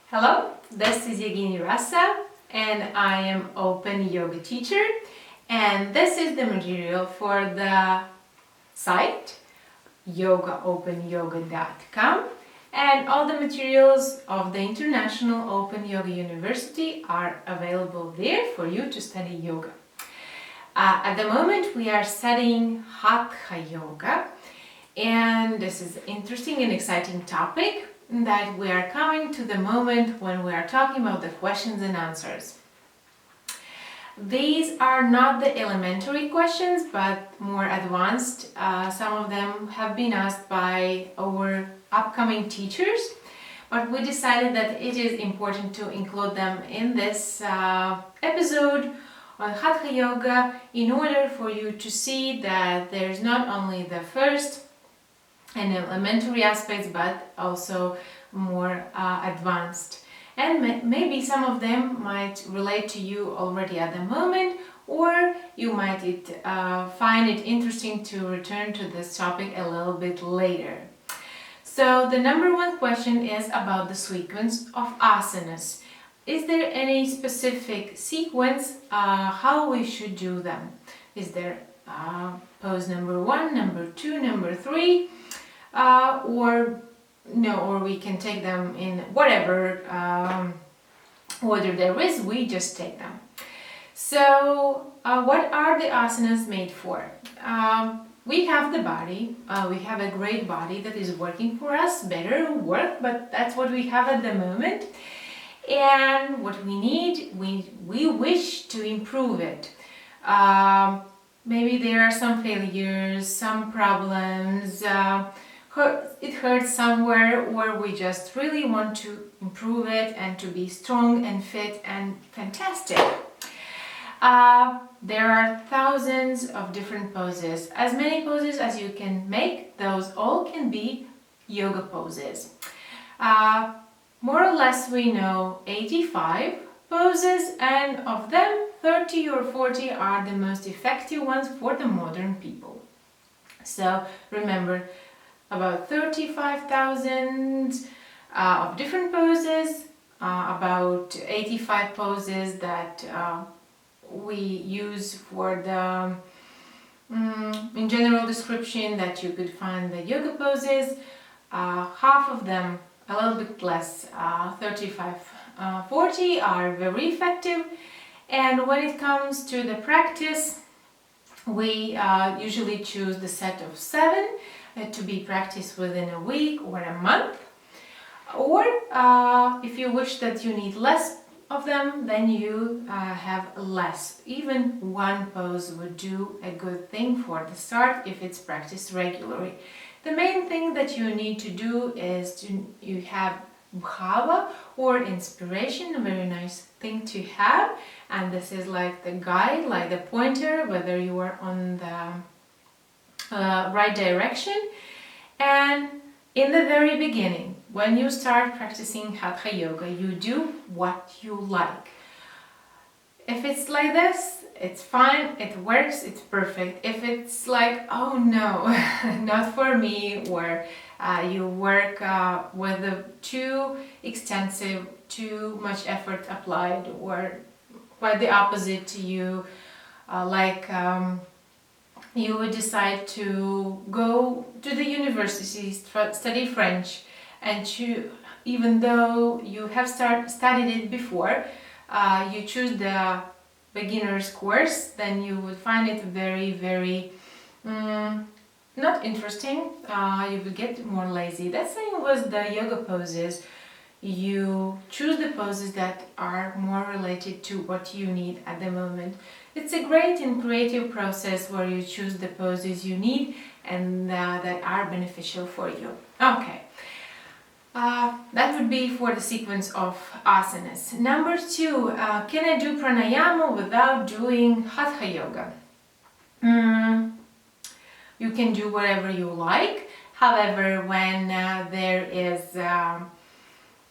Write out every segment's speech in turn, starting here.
Hello, this is Yevgeny Rasa and I am Open Yoga teacher, and this is the material for the site yogaopenyoga.com, and all the materials of the International Open Yoga University are available there for you to study yoga. At the moment we are studying Hatha yoga, and this is an interesting and exciting topic that we are coming to the moment when we are talking about the questions and answers. These are not the elementary questions but more advanced. Some of them have been asked by our upcoming teachers, but we decided that it is important to include them in this episode on Hatha yoga in order for you to see that there's not only the first and elementary aspects but also more advanced, and maybe some of them might relate to you already at the moment, or you might find it interesting to return to this topic a little bit later. So the number one question is about the sequence of asanas. Is there any specific sequence how we should do them? Is there pose number 1, number 2, number 3? Or we can take them in whatever order there is, we just take them. So what are the asanas made for? We have the body, we have a great body that is working for us, better work, but that's what we have at the moment. And what we need, we wish to improve it. Maybe there are some failures, some problems, it hurts somewhere, or we just really want to improve it and to be strong and fit and fantastic. There are thousands of different poses. As many poses as you can make, those all can be yoga poses. More or less we know 85 poses, and of them 30 or 40 are the most effective ones for the modern people. So remember, about 35,000 of different poses, about 85 poses that we use for the in general description that you could find the yoga poses. Half of them, a little bit less, 40 are very effective, and when it comes to the practice, we usually choose the set of 7 to be practiced within a week or a month, or if you wish that you need less of them, then you have less. Even one pose would do a good thing for the start if it's practiced regularly. The main thing that you need to do is you have bhava or inspiration, a very nice thing to have, and this is like the guide, like the pointer, whether you are on the right direction. And in the very beginning, when you start practicing Hatha yoga, you do what you like. If it's like this, it's fine, it works, it's perfect. If it's like, oh no, not for me, or you work with too extensive, too much effort applied, or quite the opposite to you, you would decide to go to the university, study French, and even though you have studied it before, you choose the beginner's course, then you would find it very, very not interesting. You would get more lazy. That same was the yoga poses. You choose the poses that are more related to what you need at the moment. It's a great and creative process where you choose the poses you need and that are beneficial for you. Okay, that would be for the sequence of asanas. Number 2, can I do pranayama without doing Hatha yoga? You can do whatever you like. However, when there is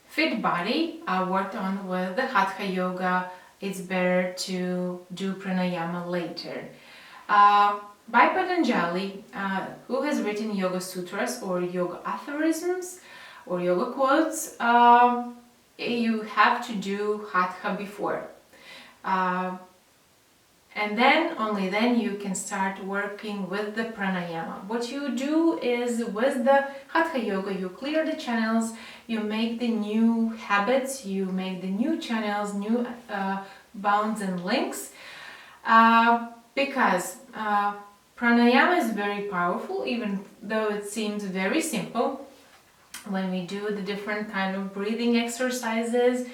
fit body worked on with the Hatha yoga, it's better to do pranayama later. By Patanjali, who has written Yoga Sutras or Yoga aphorisms or Yoga quotes, you have to do Hatha before. And then, only then, you can start working with the pranayama. What you do is, with the Hatha yoga, you clear the channels, you make the new habits, you make the new channels, new bounds and links, because pranayama is very powerful, even though it seems very simple. When we do the different kind of breathing exercises,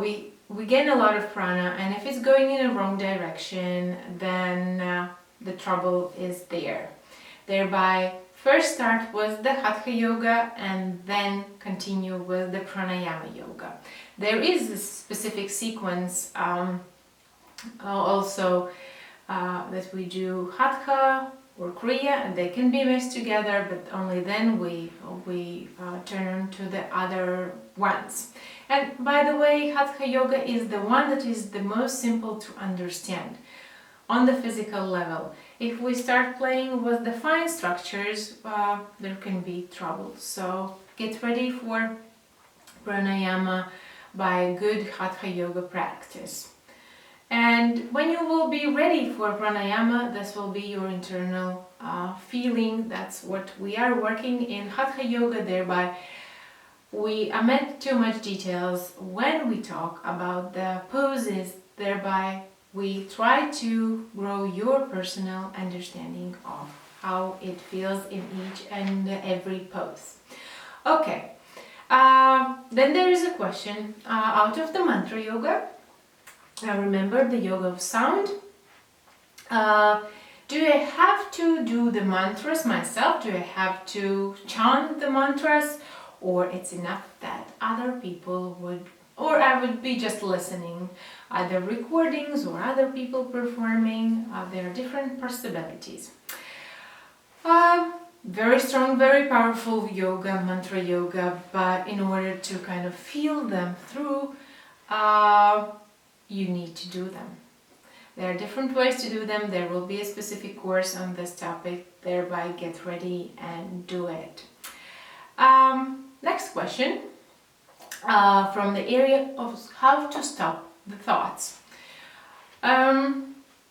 we gain a lot of prana, and if it's going in a wrong direction, then the trouble is there. Thereby, first start with the Hatha yoga and then continue with the pranayama yoga. There is a specific sequence also that we do Hatha or Kriya, and they can be mixed together, but only then we turn to the other ones. And by the way, Hatha yoga is the one that is the most simple to understand on the physical level. If we start playing with the fine structures, there can be trouble. So get ready for pranayama by good Hatha yoga practice. And when you will be ready for pranayama, this will be your internal feeling. That's what we are working in Hatha yoga. Thereby, we omit too much details when we talk about the poses. Thereby, we try to grow your personal understanding of how it feels in each and every pose. Okay, then there is a question out of the mantra yoga. Remember the yoga of sound. Do I have to do the mantras myself? Do I have to chant the mantras? Or it's enough that other people would, or I would be just listening, either recordings or other people performing. There are different possibilities. Very strong, very powerful yoga, mantra yoga, but in order to kind of feel them through, you need to do them. There are different ways to do them. There will be a specific course on this topic. Thereby, get ready and do it. Next question from the area of how to stop the thoughts.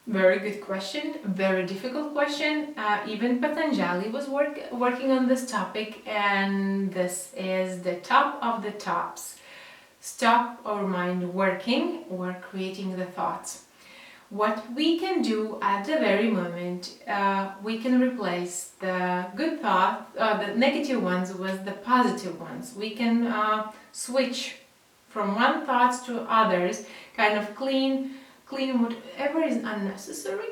Very good question, very difficult question. Even Patanjali was working on this topic, and this is the top of the tops. Stop our mind working or creating the thoughts. What we can do at the very moment, we can replace the good thoughts, the negative ones, with the positive ones. We can switch from one thoughts to others, kind of clean whatever is unnecessary,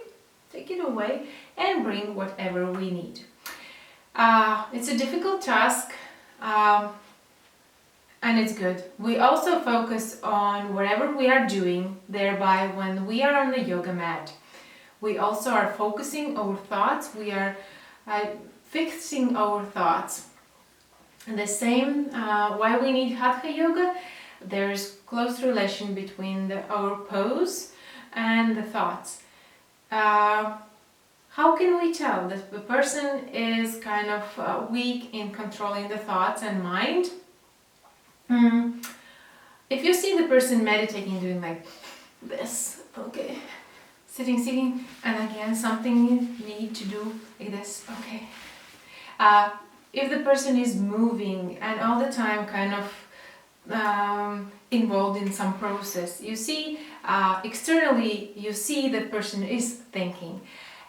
take it away, and bring whatever we need. It's a difficult task. And it's good. We also focus on whatever we are doing. Thereby, when we are on the yoga mat, we also are focusing our thoughts. We are fixing our thoughts. And the same, why we need Hatha yoga, there's close relation between our pose and the thoughts. How can we tell that the person is kind of weak in controlling the thoughts and mind? If you see the person meditating, doing like this, okay, sitting, and again something you need to do like this, okay. If the person is moving and all the time kind of involved in some process, you see, externally you see that person is thinking.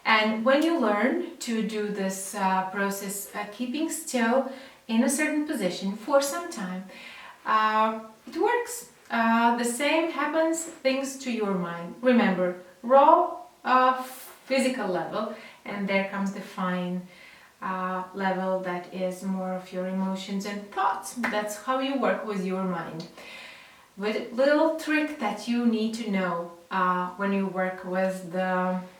And when you learn to do this process, keeping still in a certain position for some time, it works. The same happens things to your mind. Remember, raw physical level, and there comes the fine level that is more of your emotions and thoughts. That's how you work with your mind. With a little trick that you need to know when you work with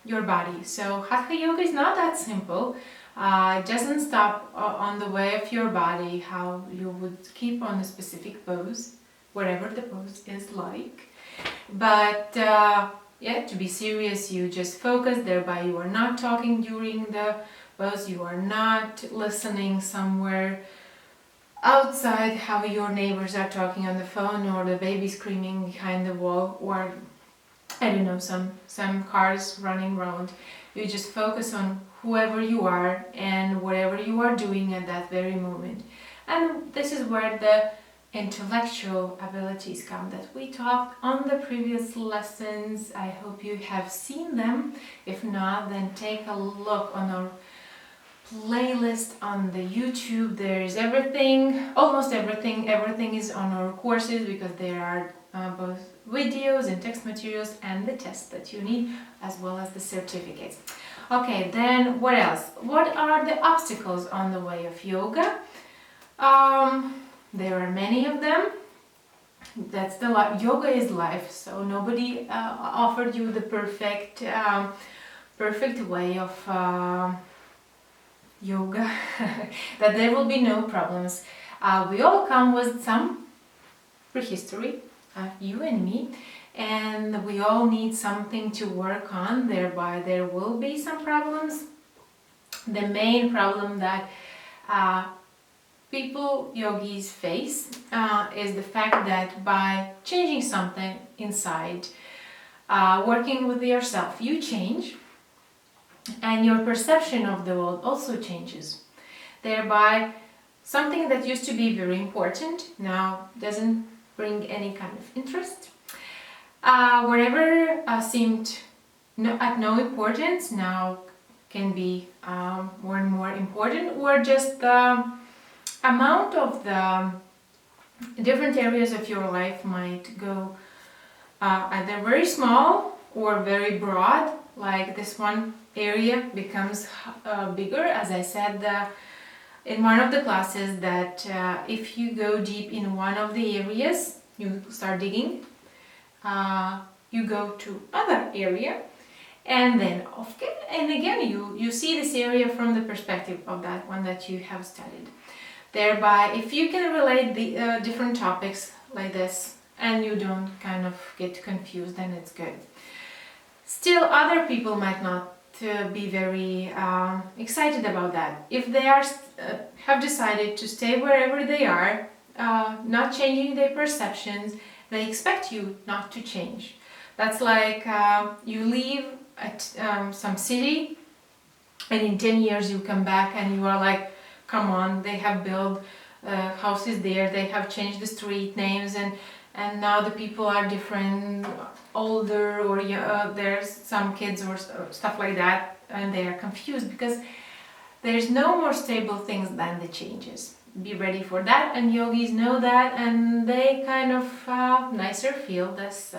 your body. So Hatha yoga is not that simple. It doesn't stop on the way of your body, how you would keep on a specific pose, whatever the pose is like. But yeah, to be serious, you just focus, thereby you are not talking during the pose, you are not listening somewhere. outside, how your neighbors are talking on the phone, or the baby screaming behind the wall, or I don't know, some cars running around. You just focus on whoever you are and whatever you are doing at that very moment. And this is where the intellectual abilities come that we talked on the previous lessons. I hope you have seen them. If not, then take a look on our playlist on the YouTube. There is everything, almost everything. Everything is on our courses, because there are both videos and text materials and the tests that you need, as well as the certificates. Okay, then what else? What are the obstacles on the way of yoga? There are many of them. That's the yoga is life, so nobody offered you the perfect way of yoga that there will be no problems. We all come with some prehistory, you and me, and we all need something to work on. Thereby there will be some problems. The main problem that people, yogis, face is the fact that by changing something inside, working with yourself, you change, and your perception of the world also changes. Thereby, something that used to be very important now doesn't bring any kind of interest. Whatever seemed at no importance now can be more and more important, or just the amount of the different areas of your life might go either very small or very broad. Like this one area becomes bigger. As I said in one of the classes, that if you go deep in one of the areas, you start digging, you go to other area, and then again you see this area from the perspective of that one that you have studied. Thereby, if you can relate the different topics like this, and you don't kind of get confused, then it's good. Still, other people might not be very excited about that. If they are have decided to stay wherever they are, not changing their perceptions, they expect you not to change. That's like you leave at some city, and in 10 years you come back and you are like, come on, they have built houses there, they have changed the street names, and now the people are different, older, or there's some kids or stuff like that, and they are confused because there's no more stable things than the changes. Be ready for that, and yogis know that, and they kind of nicer feel this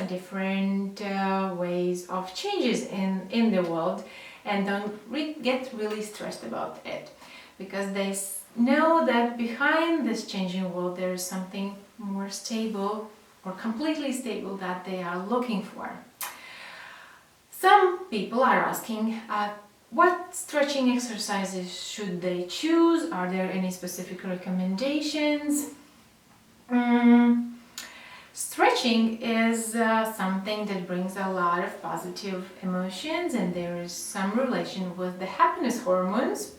different ways of changes in the world, and don't get really stressed about it, because they know that behind this changing world there is something more stable or completely stable that they are looking for. Some people are asking what stretching exercises should they choose? Are there any specific recommendations? Stretching is something that brings a lot of positive emotions, and there is some relation with the happiness hormones.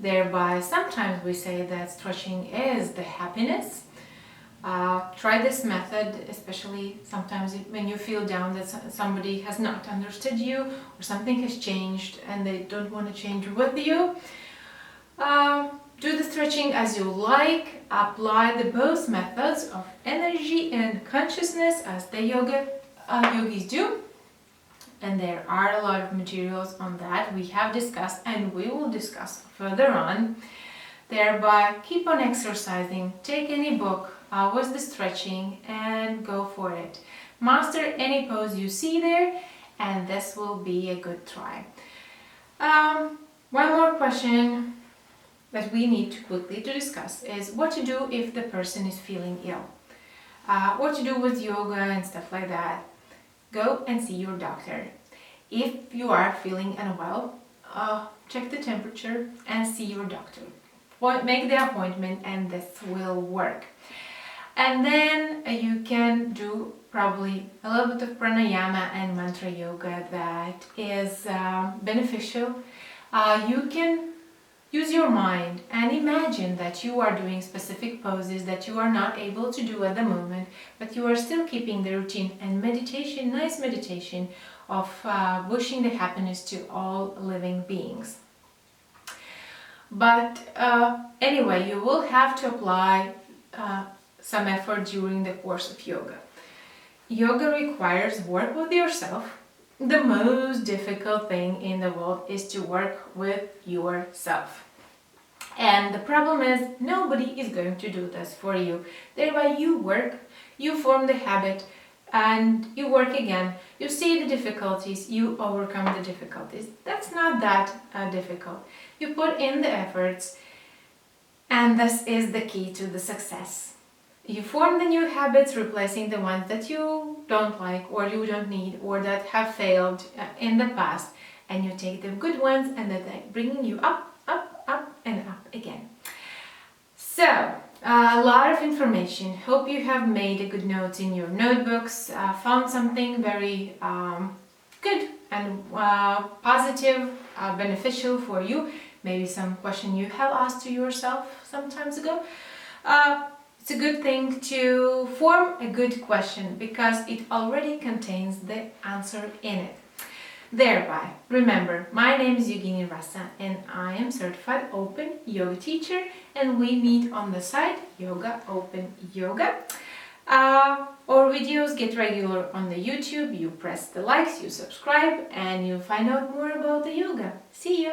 Thereby, sometimes we say that stretching is the happiness. Try this method, especially sometimes when you feel down that somebody has not understood you, or something has changed and they don't want to change with you. Do the stretching as you like. Apply the both methods of energy and consciousness as the yogis do. And there are a lot of materials on that we have discussed and we will discuss further on. Thereby, keep on exercising. Take any book with the stretching and go for it. Master any pose you see there, and this will be a good try. One more question that we need to quickly to discuss is what to do if the person is feeling ill. What to do with yoga and stuff like that. Go and see your doctor. If you are feeling unwell, check the temperature and see your doctor. Make the appointment, and this will work. And then you can do probably a little bit of pranayama and mantra yoga that is beneficial. You can Use your mind and imagine that you are doing specific poses that you are not able to do at the moment, but you are still keeping the routine and meditation, nice meditation of wishing the happiness to all living beings. But anyway, you will have to apply some effort during the course of yoga. Yoga requires work with yourself. The most difficult thing in the world is to work with yourself. And the problem is nobody is going to do this for you. Thereby you work, you form the habit, and you work again. You see the difficulties, you overcome the difficulties. That's not that difficult. You put in the efforts, and this is the key to the success. You form the new habits, replacing the ones that you don't like or you don't need or that have failed in the past, and you take the good ones and that are bringing you up, up, up and up again. So, a lot of information. Hope you have made a good notes in your notebooks, found something very good and positive, beneficial for you. Maybe some question you have asked to yourself some times ago. It's a good thing to form a good question because it already contains the answer in it. Thereby, remember, my name is Evgenia Rasa and I am certified open yoga teacher, and we meet on the site Yoga Open Yoga. Our videos get regular on the YouTube. You press the likes, you subscribe, and you find out more about the yoga. See you!